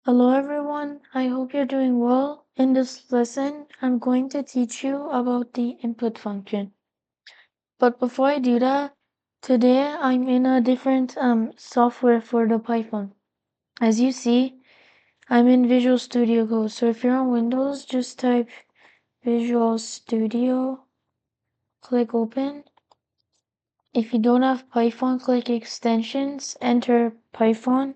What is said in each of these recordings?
Hello everyone, I hope you're doing well. In this lesson, I'm going to teach you about the input function. But before I do that, today I'm in a different software for the Python. As you see, I'm in Visual Studio Code. So if you're on Windows, just type Visual Studio, click open. If you don't have Python, click extensions, enter Python.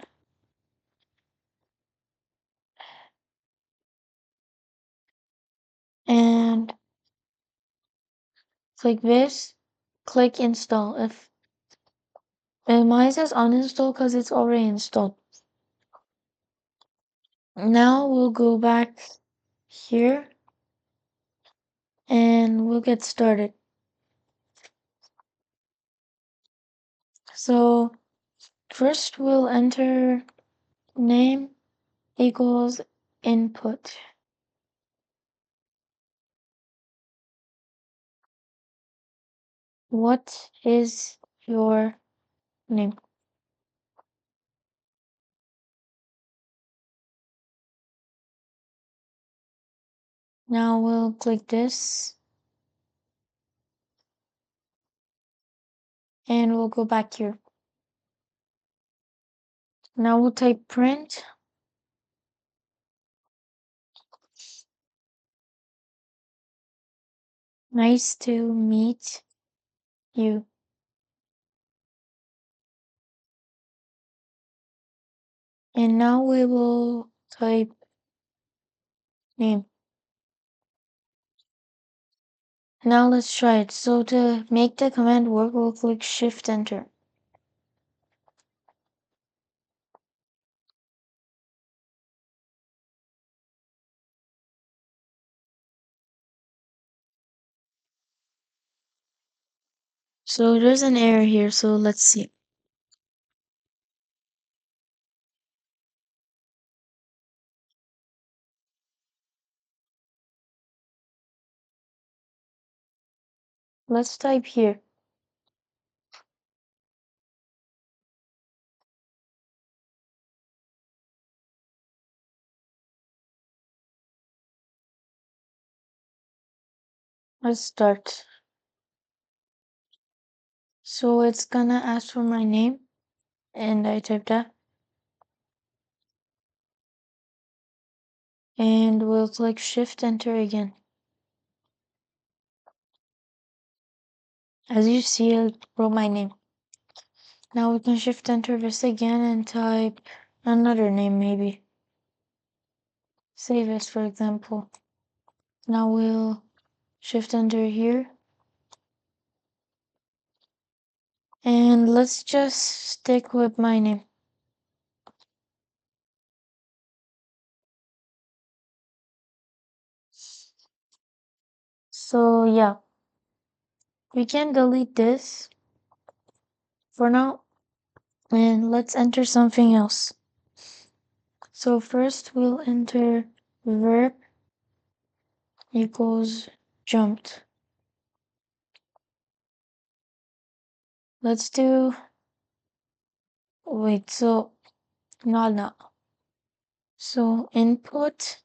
And click this, click install. If mine says uninstall because it's already installed. Now we'll go back here and we'll get started. So first we'll enter name equals input. What is your name? Now we'll click this and we'll go back here. Now we'll type print. Nice to meet you. And now we will type name. Now let's try it. So to make the command work, we'll click Shift Enter. So there's an error here, so let's see. Let's type here. Let's start. So it's gonna ask for my name, and I type that. And we'll click Shift Enter again. As you see, it wrote my name. Now we can Shift Enter this again and type another name maybe. Say this for example. Now we'll Shift Enter here. And let's just stick with my name. So yeah, we can delete this for now. And let's enter something else. So first we'll enter verb equals jumped. Let's do, wait, so not now. So input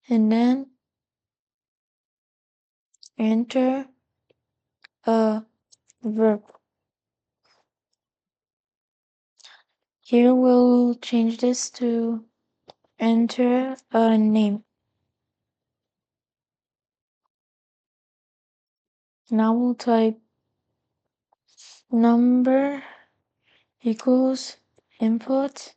and then enter a verb. Here we'll change this to enter a name. Now we'll type number equals input,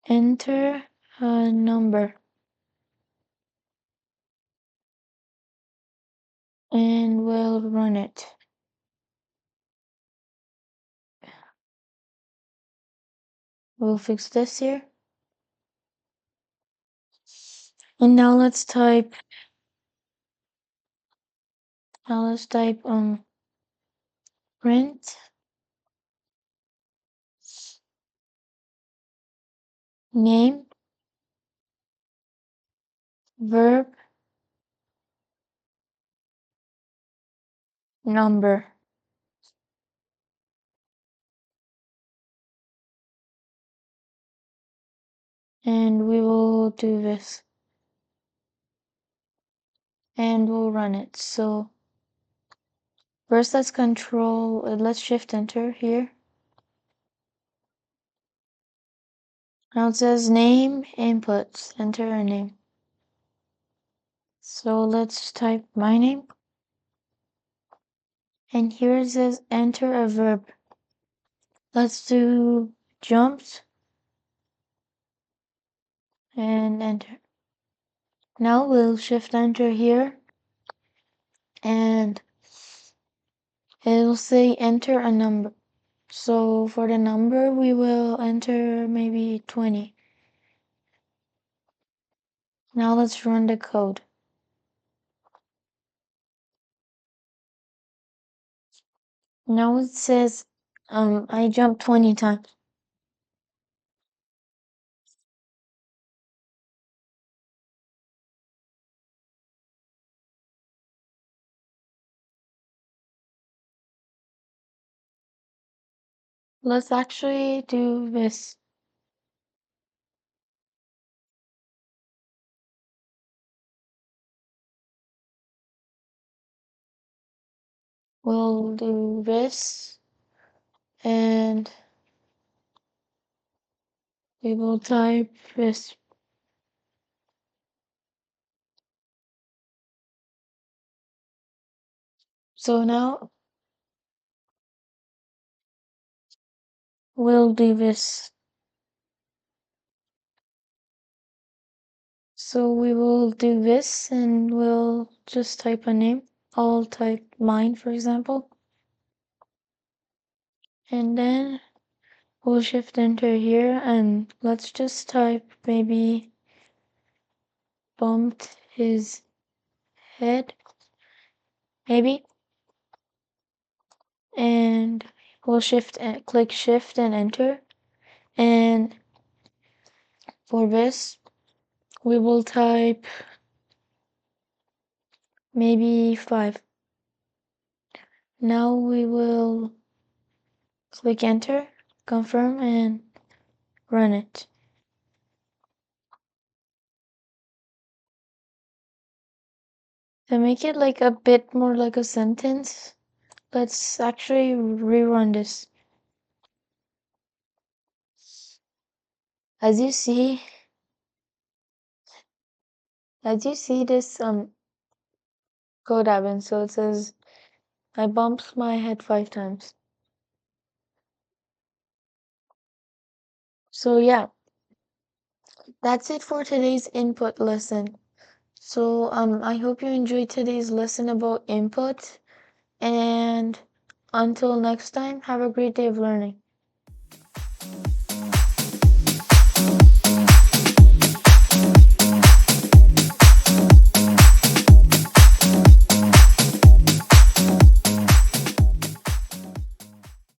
enter a number, and we'll run it. We'll fix this here. And now let's type print name verb number. and we will do this. And we'll run it. So first let's shift enter here. Now it says name inputs, enter a name. So let's type my name. And here it says enter a verb. Let's do jumps and enter. Now we'll shift enter here and it'll say enter a number. So for the number we will enter maybe 20. Now let's run the code. Now it says I jumped 20 times. Let's actually do this. We'll do this and we will type this. So now we'll do this. So we will do this and we'll just type a name. I'll type mine, for example. And then we'll shift enter here and let's just type maybe bumped his head, maybe. And we'll click shift and enter. And for this, we will type maybe 5. Now we will click enter, confirm, and run it. To make it like a bit more like a sentence, let's actually rerun this. As you see this code happen, so it says I bumped my head 5 times. So yeah, that's it for today's input lesson. So I hope you enjoyed today's lesson about input, and until next time, have a great day of learning.